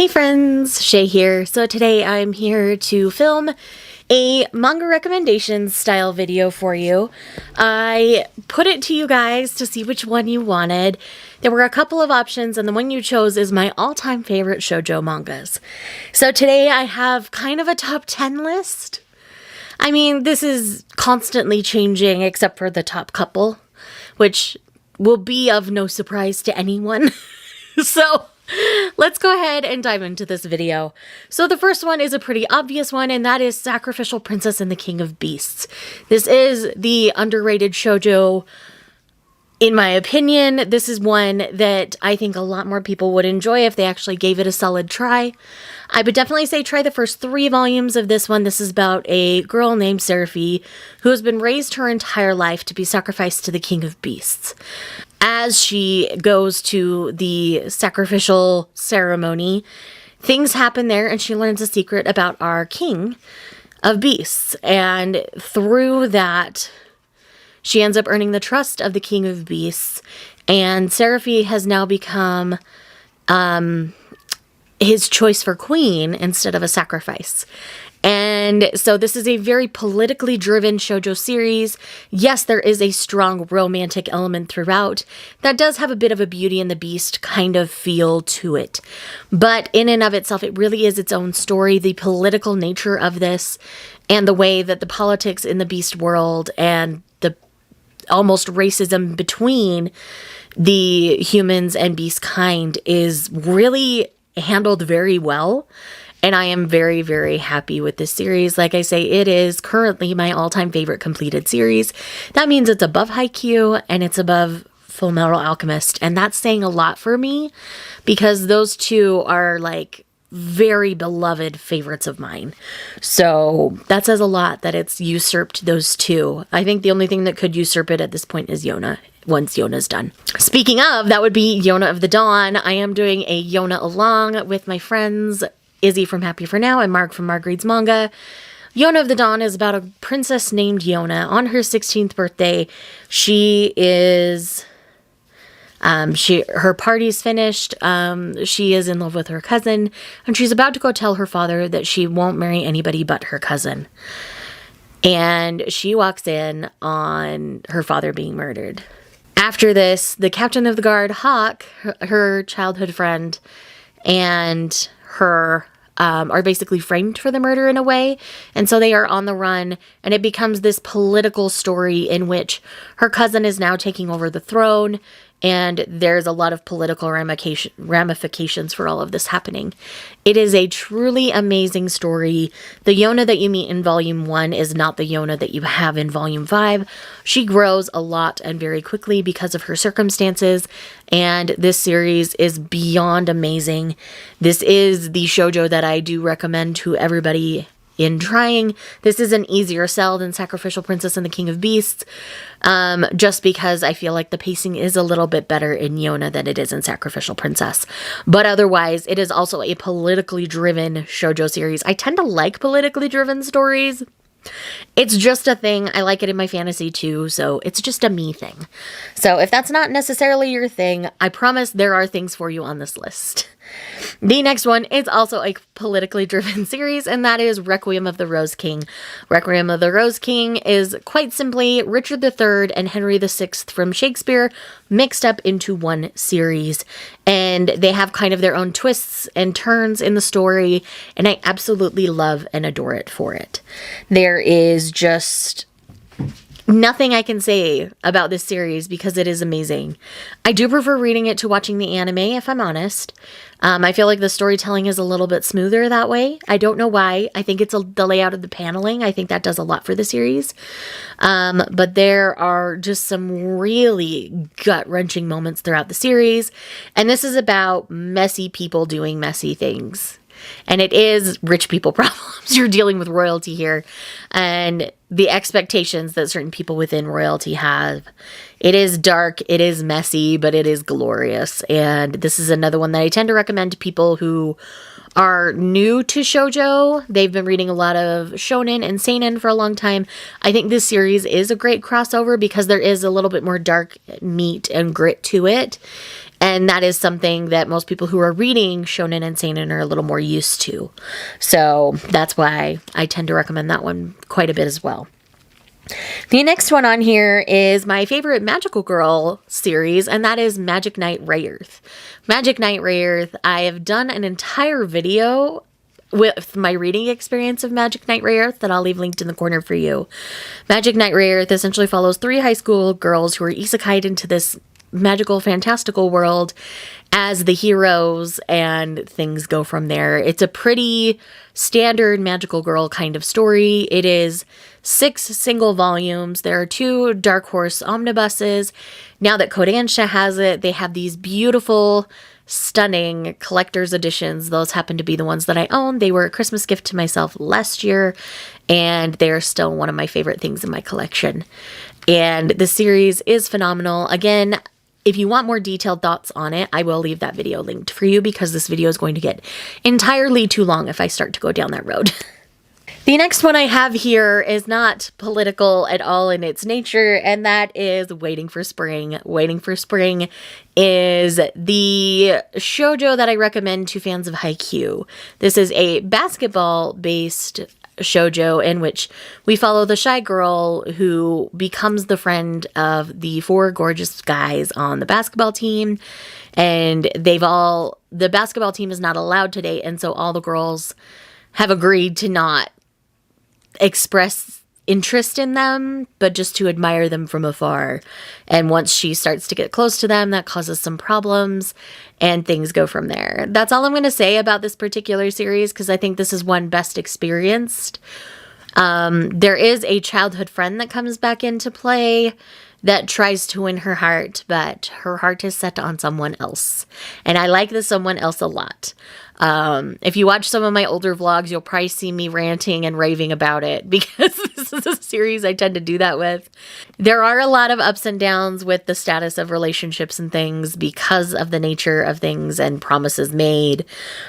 Hey friends, Shay here. So today I'm here to film a manga recommendations style video for you. I put it to you guys to see which one you wanted. There were a couple of options and the one you chose is my all-time favorite shoujo mangas. So today I have kind of a top 10 list. I mean, this is constantly changing except for the top couple, which will be of no surprise to anyone. So let's go ahead and dive into this video. So the first one is a pretty obvious one, and that is Sacrificial Princess and the King of Beasts. This is the underrated shoujo. In my opinion, this is one that I think a lot more people would enjoy if they actually gave it a solid try. I would definitely say try the first 3 volumes of this one. This is about a girl named Seraphi who has been raised her entire life to be sacrificed to the King of Beasts. As she goes to the sacrificial ceremony, things happen there and she learns a secret about our King of Beasts. And through that, she ends up earning the trust of the King of Beasts. And Seraphi has now become his choice for queen instead of a sacrifice. And so this is a very politically driven shoujo series. Yes, there is a strong romantic element throughout that does have a bit of a Beauty and the Beast kind of feel to it. But in and of itself, it really is its own story. The political nature of this and the way that the politics in the Beast world and the almost racism between the humans and beast kind is really handled very well. And I am very, very happy with this series. Like I say, it is currently my all-time favorite completed series. That means it's above Haikyuu and it's above Fullmetal Alchemist. And that's saying a lot for me because those two are like very beloved favorites of mine. So that says a lot that it's usurped those two. I think the only thing that could usurp it at this point is Yona. Once Yona's done. Speaking of, that would be Yona of the Dawn. I am doing a Yona along with my friends Izzy from Happy For Now and Mark from Mark Reads Manga. Yona of the Dawn is about a princess named Yona. On her 16th birthday, she is... her party's finished. She is in love with her cousin, and she's about to go tell her father that she won't marry anybody but her cousin. And she walks in on her father being murdered. After this, the captain of the guard, Hawk, her childhood friend, and her are basically framed for the murder in a way. And so they are on the run, and it becomes this political story in which her cousin is now taking over the throne, and there's a lot of political ramifications for all of this happening. It is a truly amazing story. The Yona that you meet in Volume 1 is not the Yona that you have in Volume 5. She grows a lot and very quickly because of her circumstances, and this series is beyond amazing. This is the shoujo that I do recommend to everybody in trying. This is an easier sell than Sacrificial Princess and the King of Beasts, just because I feel like the pacing is a little bit better in Yona than it is in Sacrificial Princess. But otherwise, it is also a politically driven shoujo series. I tend to like politically driven stories. It's just a thing. I like it in my fantasy too, so it's just a me thing. So if that's not necessarily your thing, I promise there are things for you on this list. The next one is also a politically driven series, and that is Requiem of the Rose King. Requiem of the Rose King is quite simply Richard III and Henry VI from Shakespeare mixed up into one series. And they have kind of their own twists and turns in the story, and I absolutely love and adore it for it. There is just nothing I can say about this series because it is amazing. I do prefer reading it to watching the anime, if I'm honest. I feel like the storytelling is a little bit smoother that way. I don't know why. I think it's the layout of the paneling. I think that does a lot for the series. But there are just some really gut-wrenching moments throughout the series. And this is about messy people doing messy things. And it is rich people problems. You're dealing with royalty here. And the expectations that certain people within royalty have. It is dark, it is messy, but it is glorious. And this is another one that I tend to recommend to people who are new to shoujo. They've been reading a lot of shonen and seinen for a long time. I think this series is a great crossover because there is a little bit more dark meat and grit to it. And that is something that most people who are reading shonen and seinen are a little more used to. So that's why I tend to recommend that one quite a bit as well. The next one on here is my favorite magical girl series, and that is Magic Knight Rayearth. Magic Knight Rayearth, I have done an entire video with my reading experience of Magic Knight Rayearth that I'll leave linked in the corner for you. Magic Knight Rayearth essentially follows 3 high school girls who are isekai'd into this magical, fantastical world as the heroes, and things go from there. It's a pretty standard magical girl kind of story. It is 6 single volumes. There are 2 Dark Horse omnibuses. Now that Kodansha has it, they have these beautiful, stunning collector's editions. Those happen to be the ones that I own. They were a Christmas gift to myself last year, and they're still one of my favorite things in my collection. And the series is phenomenal. Again, if you want more detailed thoughts on it, I will leave that video linked for you, because this video is going to get entirely too long if I start to go down that road. The next one I have here is not political at all in its nature, and that is Waiting for Spring. Waiting for Spring is the shoujo that I recommend to fans of Haikyuu. This is a basketball-based shoujo in which we follow the shy girl who becomes the friend of the 4 gorgeous guys on the basketball team, and the basketball team is not allowed to date, and so all the girls have agreed to not express interest in them, but just to admire them from afar. And once she starts to get close to them, that causes some problems, and things go from there. That's all I'm going to say about this particular series, because I think this is one best experienced. There is a childhood friend that comes back into play that tries to win her heart, but her heart is set on someone else. And I like this someone else a lot. If you watch some of my older vlogs, you'll probably see me ranting and raving about it, because this is a series I tend to do that with. There are a lot of ups and downs with the status of relationships and things because of the nature of things and promises made,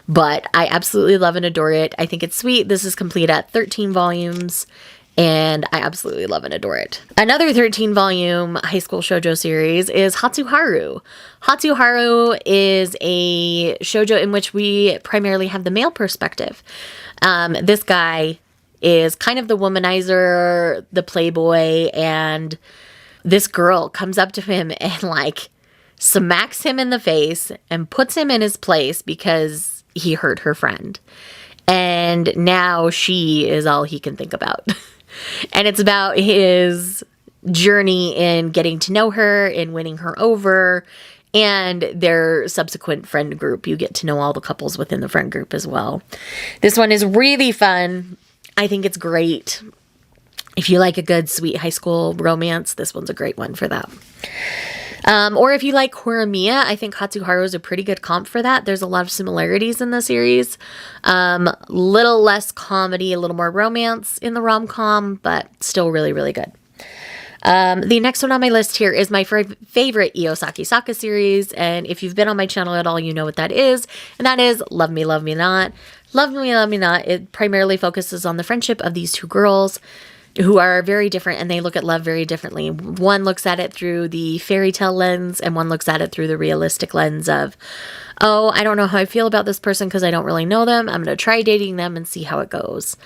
but I absolutely love and adore it. I think it's sweet. This is complete at 13 volumes. And I absolutely love and adore it. Another 13-volume high school shoujo series is Hatsuharu. Hatsuharu is a shoujo in which we primarily have the male perspective. This guy is kind of the womanizer, the playboy, and this girl comes up to him and like smacks him in the face and puts him in his place because he hurt her friend. And now she is all he can think about. And it's about his journey in getting to know her, in winning her over, and their subsequent friend group. You get to know all the couples within the friend group as well. This one is really fun. I think it's great. If you like a good, sweet high school romance, this one's a great one for that. Or if you like Horimiya, I think Hatsuharu is a pretty good comp for that. There's a lot of similarities in the series. Little less comedy, a little more romance in the rom-com, but still really, really good. The next one on my list here is my favorite Iosaki Saka series, and if you've been on my channel at all, you know what that is, and that is Love Me, Love Me Not. Love Me, Love Me Not, it primarily focuses on the friendship of these 2 girls who are very different, and they look at love very differently. One looks at it through the fairy tale lens, and one looks at it through the realistic lens of, oh, I don't know how I feel about this person because I don't really know them. I'm going to try dating them and see how it goes.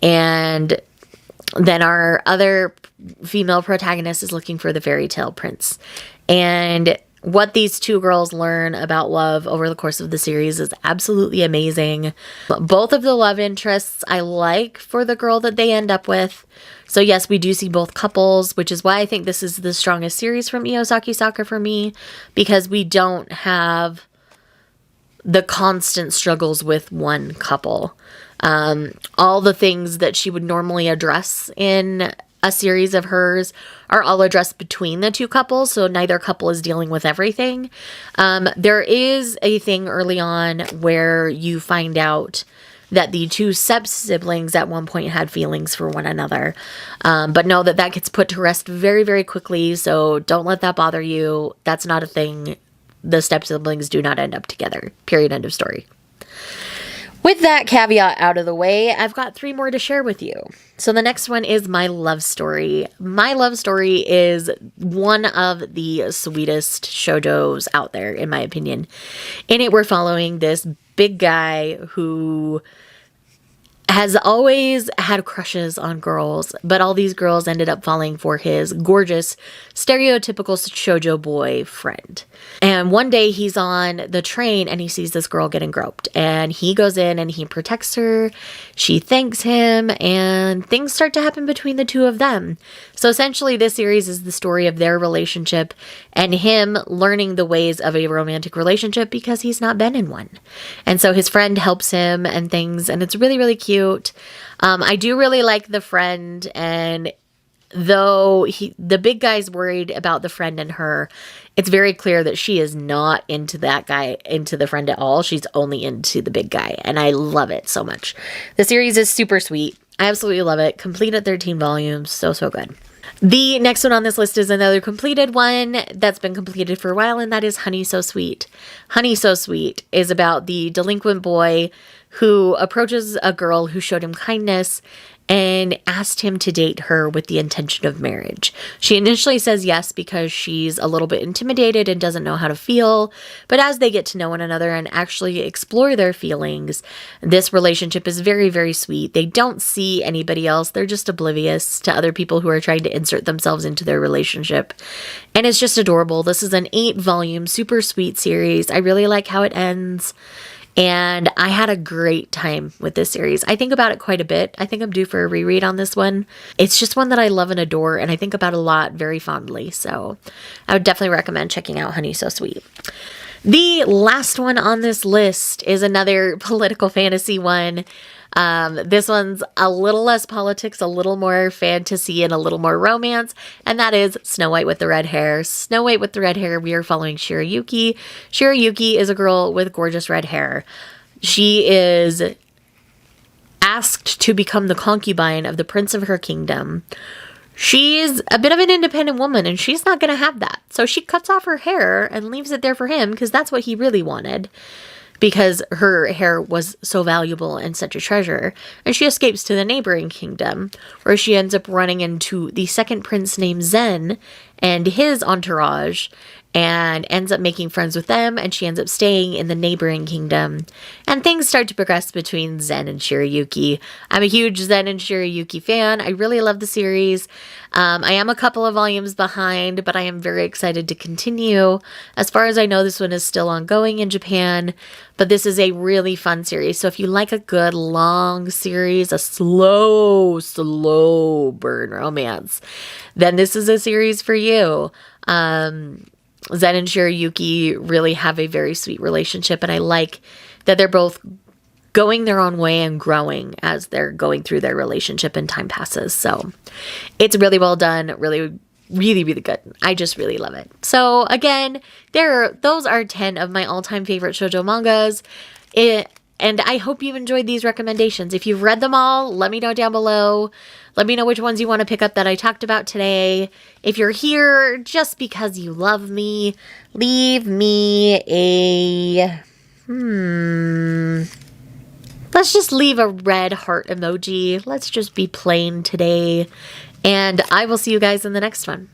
And then our other female protagonist is looking for the fairy tale prince. And what these 2 girls learn about love over the course of the series is absolutely amazing. Both of the love interests I like for the girl that they end up with. So yes, we do see both couples, which is why I think this is the strongest series from Iosaki Saka for me, because we don't have the constant struggles with one couple. All the things that she would normally address in a series of hers are all addressed between the 2 couples, so neither couple is dealing with everything. There is a thing early on where you find out that the 2 siblings at one point had feelings for one another, but know that gets put to rest very, very quickly, so don't let that bother you. That's not a thing. The step siblings do not end up together. Period. End of story. With that caveat out of the way, I've got 3 more to share with you. So the next one is my love story. My love story is one of the sweetest shoujos out there, in my opinion. In it, we're following this big guy who has always had crushes on girls, but all these girls ended up falling for his gorgeous, stereotypical shoujo boy friend. And one day he's on the train and he sees this girl getting groped, and he goes in and he protects her. She thanks him, and things start to happen between the two of them. So essentially this series is the story of their relationship and him learning the ways of a romantic relationship because he's not been in one. And so his friend helps him and things, and it's really, really cute. I do really like the friend, and though the big guy's worried about the friend and her, it's very clear that she is not into that guy, into the friend at all. She's only into the big guy, and I love it so much. The series is super sweet. I absolutely love it. Completed 13 volumes. So, so good. The next one on this list is another completed one that's been completed for a while, and that is Honey So Sweet. Honey So Sweet is about the delinquent boy who approaches a girl who showed him kindness and asked him to date her with the intention of marriage. She initially says yes because she's a little bit intimidated and doesn't know how to feel, but as they get to know one another and actually explore their feelings, this relationship is very, very sweet. They don't see anybody else. They're just oblivious to other people who are trying to insert themselves into their relationship. And it's just adorable. This is an 8-volume, super sweet series. I really like how it ends. And I had a great time with this series. I think about it quite a bit. I think I'm due for a reread on this one. It's just one that I love and adore, and I think about a lot very fondly. So I would definitely recommend checking out Honey So Sweet. The last one on this list is another political fantasy one. This one's a little less politics, a little more fantasy, and a little more romance, and that is Snow White with the Red Hair. Snow White with the Red Hair, we are following Shirayuki. Shirayuki is a girl with gorgeous red hair. She is asked to become the concubine of the prince of her kingdom. She's a bit of an independent woman, and she's not going to have that. So she cuts off her hair and leaves it there for him because that's what he really wanted, because her hair was so valuable and such a treasure. And she escapes to the neighboring kingdom, where she ends up running into the second prince named Zen and his entourage, and ends up making friends with them, and she ends up staying in the neighboring kingdom. And things start to progress between Zen and Shirayuki. I'm a huge Zen and Shirayuki fan. I really love the series. I am a couple of volumes behind, but I am very excited to continue. As far as I know, this one is still ongoing in Japan, but this is a really fun series. So if you like a good long series, a slow burn romance, then this is a series for you. Zen and Shirayuki really have a very sweet relationship, and I like that they're both going their own way and growing as they're going through their relationship and time passes. So it's really well done, really, really, really good. I just really love it. So again, those are 10 of my all-time favorite shoujo mangas. And I hope you've enjoyed these recommendations. If you've read them all, let me know down below. Let me know which ones you want to pick up that I talked about today. If you're here just because you love me, leave me a... Let's just leave a red heart emoji. Let's just be plain today. And I will see you guys in the next one.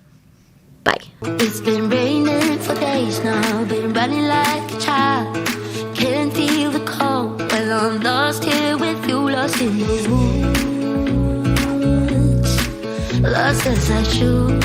Bye. It's been raining for days now. Been running like a child. Can't feel the cold. Well, I'm lost here with you. Lost in the woods. Lost as I should.